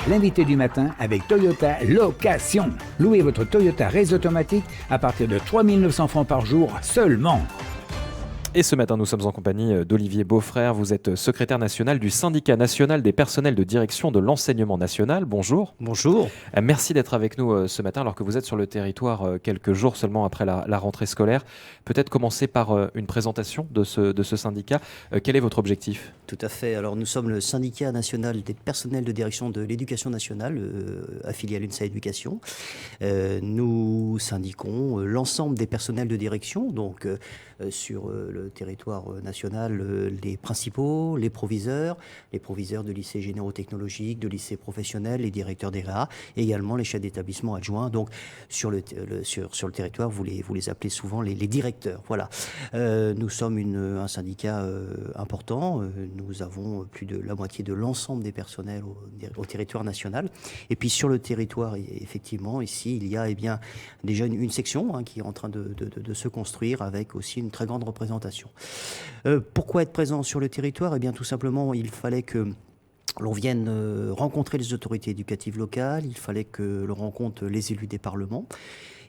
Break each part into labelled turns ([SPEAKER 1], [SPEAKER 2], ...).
[SPEAKER 1] l'invité du matin avec Toyota Location. Louez votre Toyota Race automatique à partir de 3 900 francs par jour seulement.
[SPEAKER 2] Et ce matin, nous sommes en compagnie d'Olivier Beaufrère. Vous êtes secrétaire national du syndicat national des personnels de direction de l'enseignement national. Bonjour.
[SPEAKER 3] Bonjour.
[SPEAKER 2] Merci d'être avec nous ce matin alors que vous êtes sur le territoire quelques jours seulement après la rentrée scolaire. Peut-être commencer par une présentation de ce syndicat. Quel est votre objectif ?
[SPEAKER 3] Tout à fait. Alors nous sommes le syndicat national des personnels de direction de l'éducation nationale, affilié à l'UNSA Éducation. Nous syndiquons l'ensemble des personnels de direction, donc sur le territoire national, les principaux, les proviseurs de lycées généraux technologiques, de lycées professionnels, les directeurs d'ERA, et également les chefs d'établissement adjoints. Donc sur le territoire, vous les appelez souvent les directeurs. Voilà. Nous sommes un syndicat important. Nous avons plus de la moitié de l'ensemble des personnels au territoire national. Et puis sur le territoire, effectivement, ici, il y a déjà une section qui est en train de se construire avec aussi une très grande représentation. Pourquoi être présent sur le territoire ? Eh bien, tout simplement, il fallait que l'on vienne rencontrer les autorités éducatives locales, il fallait que l'on rencontre les élus des parlements,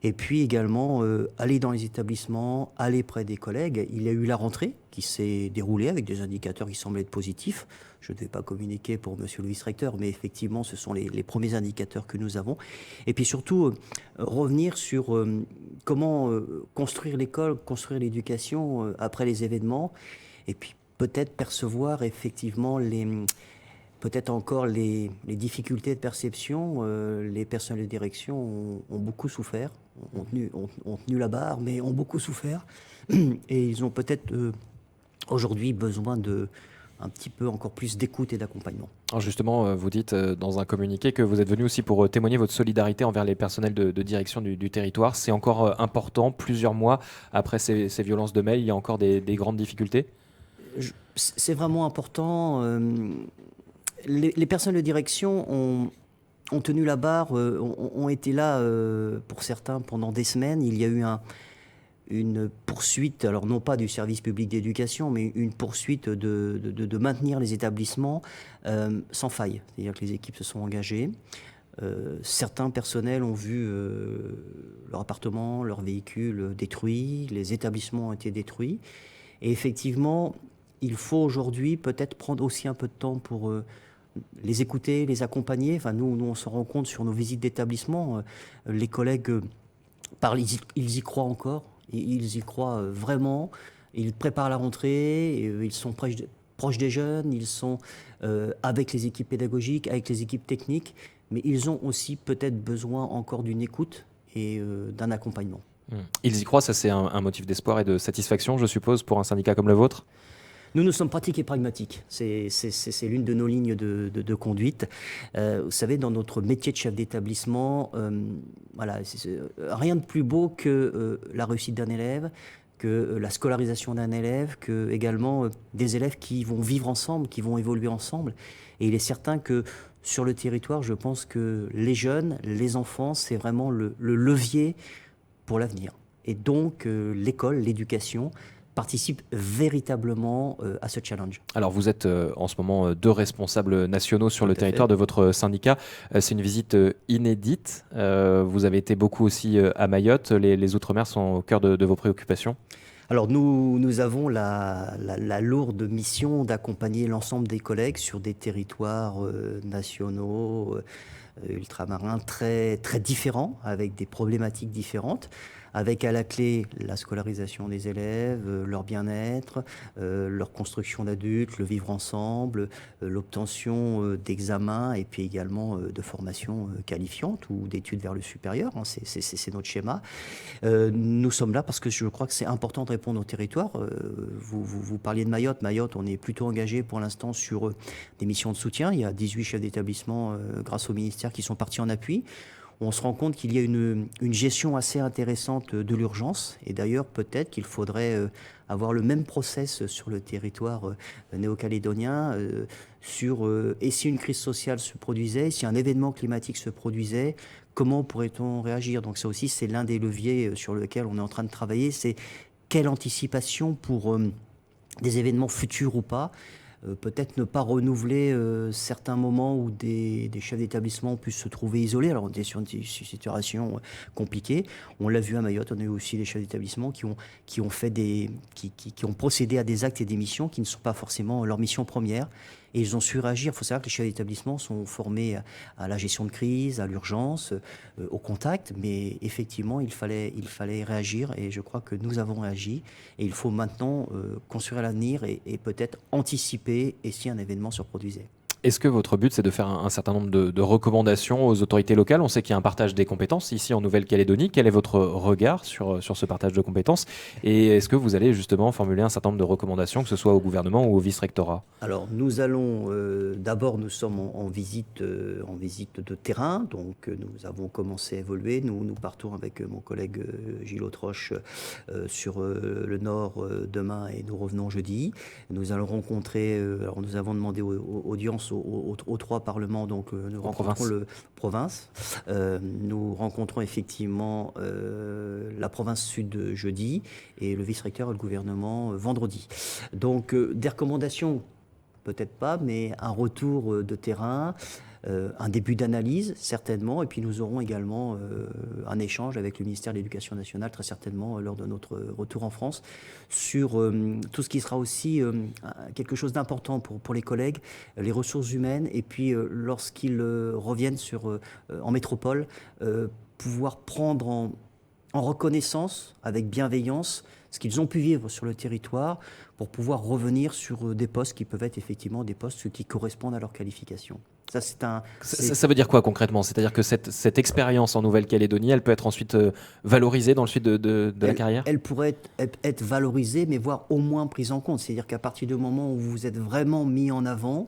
[SPEAKER 3] et puis également aller dans les établissements, aller près des collègues. Il y a eu la rentrée qui s'est déroulée avec des indicateurs qui semblent être positifs. Je ne vais pas communiquer pour monsieur le vice-recteur, mais effectivement, ce sont les premiers indicateurs que nous avons. Et puis surtout, revenir sur comment construire l'école, construire l'éducation après les événements, et puis peut-être percevoir effectivement peut-être encore les difficultés de perception. Les personnels de direction ont beaucoup souffert, ont tenu la barre, mais ont beaucoup souffert. Et ils ont peut-être aujourd'hui besoin un petit peu encore plus d'écoute et d'accompagnement.
[SPEAKER 2] Alors justement, vous dites dans un communiqué que vous êtes venu aussi pour témoigner votre solidarité envers les personnels de direction du territoire. C'est encore important, plusieurs mois après ces violences de mai, il y a encore des grandes difficultés ?
[SPEAKER 3] C'est vraiment important. Les personnes de direction ont tenu la barre, ont été là pour certains pendant des semaines. Il y a eu une poursuite, alors non pas du service public d'éducation, mais une poursuite de maintenir les établissements sans faille. C'est-à-dire que les équipes se sont engagées. Certains personnels ont vu leur appartement, leur véhicule détruits, les établissements ont été détruits. Et effectivement, il faut aujourd'hui peut-être prendre aussi un peu de temps pour les écouter, les accompagner. Enfin, nous, on se rend compte sur nos visites d'établissement, les collègues parlent, ils y croient encore, ils y croient vraiment, ils préparent la rentrée, ils sont proches des jeunes, ils sont avec les équipes pédagogiques, avec les équipes techniques, mais ils ont aussi peut-être besoin encore d'une écoute et d'un accompagnement.
[SPEAKER 2] Ils y croient, ça c'est un motif d'espoir et de satisfaction, je suppose, pour un syndicat comme le vôtre ?
[SPEAKER 3] Nous sommes pratiques et pragmatiques. C'est l'une de nos lignes de conduite. Vous savez, dans notre métier de chef d'établissement, rien de plus beau que la réussite d'un élève, que la scolarisation d'un élève, que également des élèves qui vont vivre ensemble, qui vont évoluer ensemble. Et il est certain que sur le territoire, je pense que les jeunes, les enfants, c'est vraiment le levier pour l'avenir. Et donc, l'école, l'éducation participe véritablement à ce challenge.
[SPEAKER 2] Alors vous êtes en ce moment deux responsables nationaux sur le territoire de votre syndicat. C'est une visite inédite. Vous avez été beaucoup aussi à Mayotte. Les Outre-mer sont au cœur de vos préoccupations.
[SPEAKER 3] Alors nous avons la lourde mission d'accompagner l'ensemble des collègues sur des territoires nationaux, ultramarins très, très différents, avec des problématiques différentes, avec à la clé la scolarisation des élèves, leur bien-être, leur construction d'adultes, le vivre ensemble, l'obtention d'examens et puis également de formations qualifiantes ou d'études vers le supérieur. C'est notre schéma. Nous sommes là parce que je crois que c'est important de répondre au territoire. Vous parliez de Mayotte. Mayotte, on est plutôt engagé pour l'instant sur des missions de soutien. Il y a 18 chefs d'établissement grâce au ministère qui sont partis en appui. On se rend compte qu'il y a une gestion assez intéressante de l'urgence. Et d'ailleurs, peut-être qu'il faudrait avoir le même process sur le territoire néo-calédonien et si une crise sociale se produisait, si un événement climatique se produisait, comment pourrait-on réagir ? Donc ça aussi, c'est l'un des leviers sur lequel on est en train de travailler. C'est quelle anticipation pour des événements futurs ou pas ? peut-être ne pas renouveler certains moments où des chefs d'établissement puissent se trouver isolés. Alors on est sur une situation compliquée. On l'a vu à Mayotte, on a eu aussi des chefs d'établissement qui ont procédé à des actes et des missions qui ne sont pas forcément leur mission première. Et ils ont su réagir. Il faut savoir que les chefs d'établissement sont formés à la gestion de crise, à l'urgence, au contact. Mais effectivement, il fallait réagir. Et je crois que nous avons réagi. Et il faut maintenant construire l'avenir et peut-être anticiper et si un événement se reproduisait.
[SPEAKER 2] Est-ce que votre but, c'est de faire un certain nombre de recommandations aux autorités locales? On sait qu'il y a un partage des compétences ici en Nouvelle-Calédonie. Quel est votre regard sur ce partage de compétences? Et est-ce que vous allez justement formuler un certain nombre de recommandations, que ce soit au gouvernement ou au vice-rectorat?
[SPEAKER 3] Alors, nous allons, d'abord, nous sommes en visite de terrain, donc nous avons commencé à évoluer. Nous partons avec mon collègue Gilles Autroche sur le nord demain et nous revenons jeudi. Nous allons rencontrer, alors nous avons demandé audience aux trois parlements, donc nous rencontrons le province. Nous rencontrons effectivement la province sud jeudi et le vice-recteur et le gouvernement vendredi. Donc, des recommandations, peut-être pas, mais un retour de terrain, un début d'analyse, certainement. Et puis nous aurons également un échange avec le ministère de l'Éducation nationale, très certainement, lors de notre retour en France, sur tout ce qui sera aussi quelque chose d'important pour les collègues, les ressources humaines. Et puis, lorsqu'ils reviennent en métropole, pouvoir prendre en reconnaissance, avec bienveillance, ce qu'ils ont pu vivre sur le territoire pour pouvoir revenir sur des postes qui peuvent être effectivement des postes qui correspondent à leur qualification.
[SPEAKER 2] Ça veut dire quoi concrètement? C'est-à-dire que cette expérience en Nouvelle-Calédonie, elle peut être ensuite valorisée dans le suite de la carrière?
[SPEAKER 3] Elle pourrait être valorisée, mais voire au moins prise en compte. C'est-à-dire qu'à partir du moment où vous êtes vraiment mis en avant,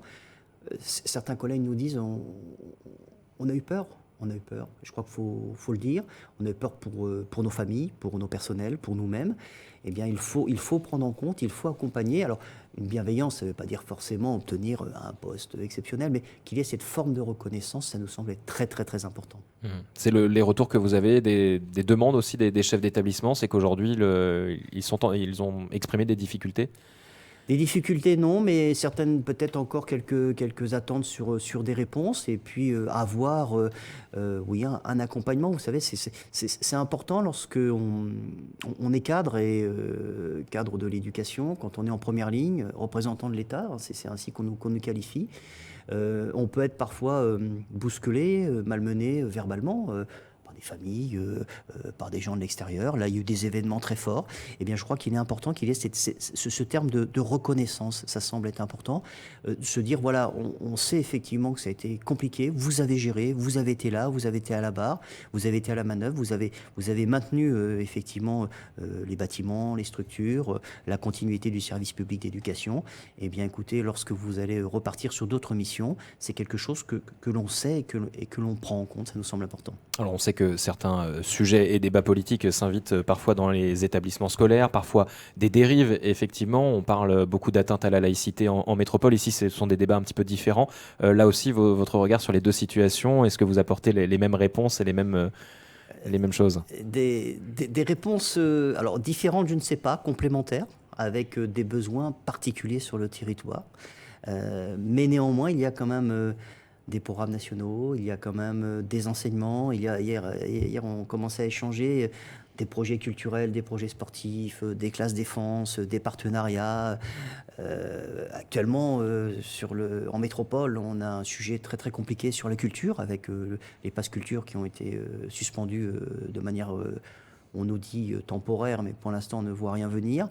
[SPEAKER 3] certains collègues nous disent on a eu peur. On a eu peur, je crois qu'il faut le dire. On a eu peur pour nos familles, pour nos personnels, pour nous-mêmes. Eh bien, il faut prendre en compte, il faut accompagner. Alors, une bienveillance, ça ne veut pas dire forcément obtenir un poste exceptionnel, mais qu'il y ait cette forme de reconnaissance, ça nous semble être très, très, très important.
[SPEAKER 2] C'est les retours que vous avez, des demandes aussi des chefs d'établissement, c'est qu'aujourd'hui, ils ont exprimé des difficultés?
[SPEAKER 3] Des difficultés, non, mais certaines, peut-être encore quelques attentes sur des réponses. Et puis avoir oui, un accompagnement. Vous savez, c'est important lorsque on est cadre et cadre de l'éducation, quand on est en première ligne, représentant de l'État, c'est ainsi qu'on nous qualifie. On peut être parfois bousculé, malmené verbalement. Par des familles, par des gens de l'extérieur. Là, il y a eu des événements très forts. Eh bien, je crois qu'il est important qu'il y ait ce terme de reconnaissance. Ça semble être important. Se dire, voilà, on sait effectivement que ça a été compliqué. Vous avez géré, vous avez été là, vous avez été à la barre, vous avez été à la manœuvre, vous avez maintenu effectivement les bâtiments, les structures, la continuité du service public d'éducation. Eh bien, écoutez, lorsque vous allez repartir sur d'autres missions, c'est quelque chose que l'on sait et que l'on prend en compte. Ça nous semble important.
[SPEAKER 2] Alors, on sait que certains sujets et débats politiques s'invitent parfois dans les établissements scolaires, parfois des dérives, effectivement. On parle beaucoup d'atteinte à la laïcité en métropole. Ici, ce sont des débats un petit peu différents. Là aussi, votre regard sur les deux situations, est-ce que vous apportez les mêmes réponses et les mêmes choses?
[SPEAKER 3] Des réponses alors différentes, je ne sais pas, complémentaires, avec des besoins particuliers sur le territoire. Mais néanmoins, il y a quand même des programmes nationaux, il y a quand même des enseignements. Hier, on commençait à échanger des projets culturels, des projets sportifs, des classes défense, des partenariats. Actuellement, en métropole, on a un sujet très très compliqué sur la culture, avec les passes culture qui ont été suspendus de manière, on nous dit, temporaire, mais pour l'instant, on ne voit rien venir.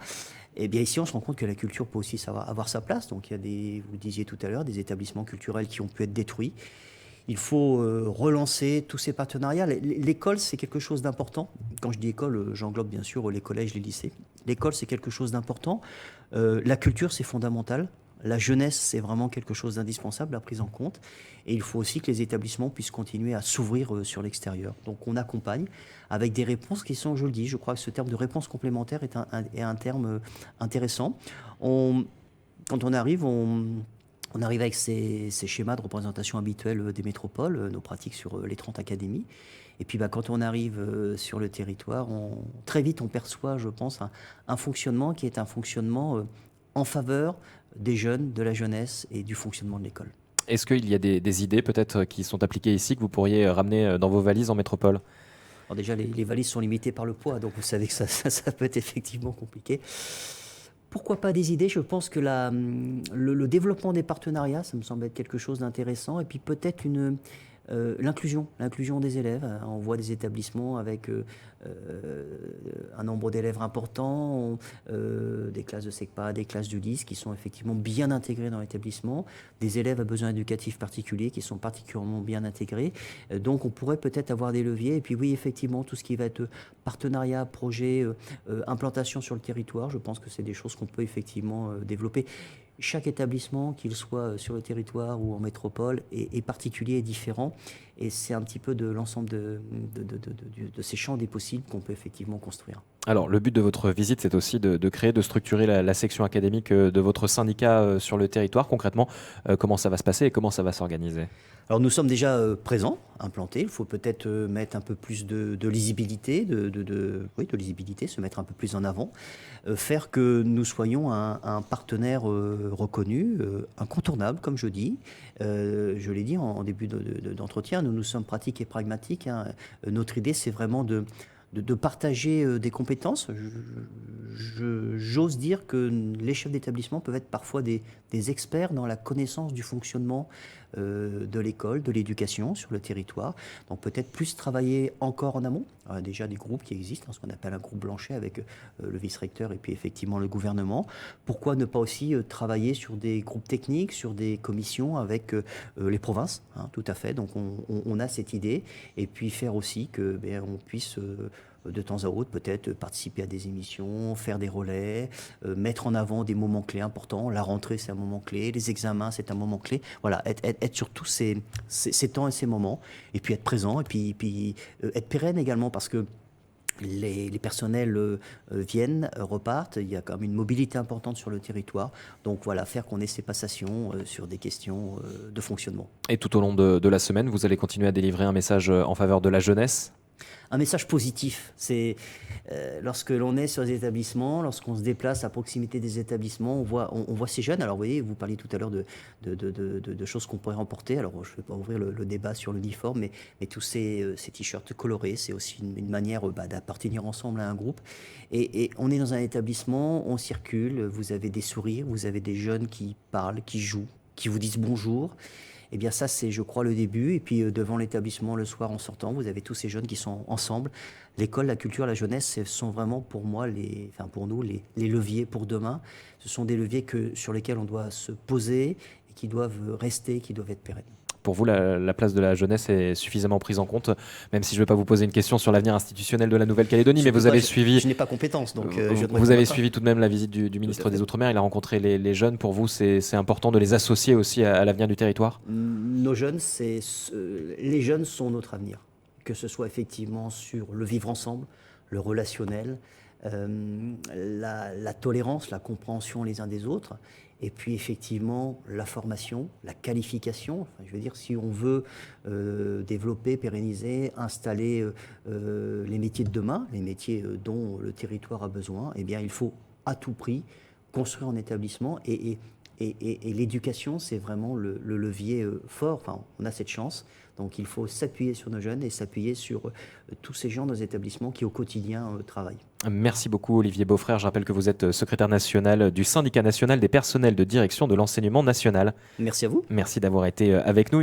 [SPEAKER 3] Et bien ici, on se rend compte que la culture peut aussi avoir sa place. Donc il y a vous le disiez tout à l'heure, des établissements culturels qui ont pu être détruits. Il faut relancer tous ces partenariats. L'école, c'est quelque chose d'important. Quand je dis école, j'englobe bien sûr les collèges, les lycées. L'école, c'est quelque chose d'important. La culture, c'est fondamental. La jeunesse, c'est vraiment quelque chose d'indispensable à prise en compte. Et il faut aussi que les établissements puissent continuer à s'ouvrir sur l'extérieur. Donc on accompagne avec des réponses qui sont, je le dis, je crois que ce terme de réponse complémentaire est un terme intéressant. Quand on arrive, on arrive avec ces schémas de représentation habituels des métropoles, nos pratiques sur les 30 académies. Et puis quand on arrive sur le territoire, très vite on perçoit, je pense, un fonctionnement qui est un fonctionnement en faveur des jeunes, de la jeunesse et du fonctionnement de l'école.
[SPEAKER 2] Est-ce qu'il y a des idées peut-être qui sont appliquées ici que vous pourriez ramener dans vos valises en métropole?
[SPEAKER 3] Alors déjà, les valises sont limitées par le poids, donc vous savez que ça peut être effectivement compliqué. Pourquoi pas des idées? Je pense que le développement des partenariats, ça me semble être quelque chose d'intéressant. Et puis peut-être l'inclusion des élèves. On voit des établissements avec un nombre d'élèves important, des classes de SECPA, des classes du LIS qui sont effectivement bien intégrées dans l'établissement, des élèves à besoins éducatifs particuliers qui sont particulièrement bien intégrés. Donc on pourrait peut-être avoir des leviers. Et puis oui, effectivement, tout ce qui va être partenariat, projet, implantation sur le territoire, je pense que c'est des choses qu'on peut effectivement développer. Chaque établissement, qu'il soit sur le territoire ou en métropole, est particulier et différent. Et c'est un petit peu de l'ensemble de ces champs des possibles qu'on peut effectivement construire.
[SPEAKER 2] Alors, le but de votre visite, c'est aussi de créer, de structurer la section académique de votre syndicat sur le territoire. Concrètement, comment ça va se passer et comment ça va s'organiser?
[SPEAKER 3] Alors nous sommes déjà présents, implantés. Il faut peut-être mettre un peu plus de lisibilité, oui, de lisibilité, se mettre un peu plus en avant, faire que nous soyons un partenaire reconnu, incontournable, comme je dis. Je l'ai dit en début d'entretien, nous sommes pratiques et pragmatiques, hein. Notre idée, c'est vraiment de partager des compétences. J'ose dire que les chefs d'établissement peuvent être parfois des experts dans la connaissance du fonctionnement de l'école, de l'éducation sur le territoire. Donc peut-être plus travailler encore en amont. Il y a déjà des groupes qui existent, hein, ce qu'on appelle un groupe Blanchet avec le vice-recteur et puis effectivement le gouvernement. Pourquoi ne pas aussi travailler sur des groupes techniques, sur des commissions avec les provinces, hein, tout à fait. Donc on a cette idée et puis faire aussi que on puisse de temps à autre peut-être participer à des émissions, faire des relais, mettre en avant des moments clés importants. La rentrée, c'est un moment clé, les examens, c'est un moment clé. Voilà, être sur tous ces temps et ces moments, et puis être présent, et puis être pérenne également, parce que les personnels viennent, repartent, il y a quand même une mobilité importante sur le territoire. Donc voilà, faire qu'on ait ces passations sur des questions de fonctionnement.
[SPEAKER 2] Et tout au long de la semaine, vous allez continuer à délivrer un message en faveur de la jeunesse?
[SPEAKER 3] Un message positif, c'est lorsque l'on est sur les établissements, lorsqu'on se déplace à proximité des établissements, on voit ces jeunes. Alors vous voyez, vous parliez tout à l'heure de choses qu'on pourrait remporter. Alors je ne vais pas ouvrir le débat sur l'uniforme, mais tous ces t-shirts colorés, c'est aussi une manière d'appartenir ensemble à un groupe. Et on est dans un établissement, on circule, vous avez des sourires, vous avez des jeunes qui parlent, qui jouent, qui vous disent bonjour. Eh bien ça, c'est, je crois, le début. Et puis devant l'établissement, le soir en sortant, vous avez tous ces jeunes qui sont ensemble. L'école, la culture, la jeunesse, ce sont vraiment pour moi, pour nous, les leviers pour demain. Ce sont des leviers sur lesquels on doit se poser et qui doivent rester, qui doivent être pérennes.
[SPEAKER 2] Pour vous, la place de la jeunesse est suffisamment prise en compte, même si je ne vais pas vous poser une question sur l'avenir institutionnel de la Nouvelle-Calédonie, mais vous avez suivi...
[SPEAKER 3] Je n'ai pas compétence, donc
[SPEAKER 2] vous avez suivi tout de même la visite du ministre des Outre-mer, il a rencontré les jeunes. Pour vous, c'est important de les associer aussi à l'avenir du territoire?
[SPEAKER 3] Nos jeunes, les jeunes sont notre avenir, que ce soit effectivement sur le vivre ensemble, le relationnel, la tolérance, la compréhension les uns des autres, et puis effectivement la formation, la qualification. Enfin, je veux dire, si on veut développer, pérenniser, installer les métiers de demain, les métiers dont le territoire a besoin, eh bien il faut à tout prix construire un établissement et l'éducation, c'est vraiment le levier fort. Enfin, on a cette chance. Donc il faut s'appuyer sur nos jeunes et s'appuyer sur tous ces gens dans les établissements qui au quotidien travaillent.
[SPEAKER 2] Merci beaucoup Olivier Beaufrère. Je rappelle que vous êtes secrétaire national du syndicat national des personnels de direction de l'enseignement national.
[SPEAKER 3] Merci à vous.
[SPEAKER 2] Merci d'avoir été avec nous.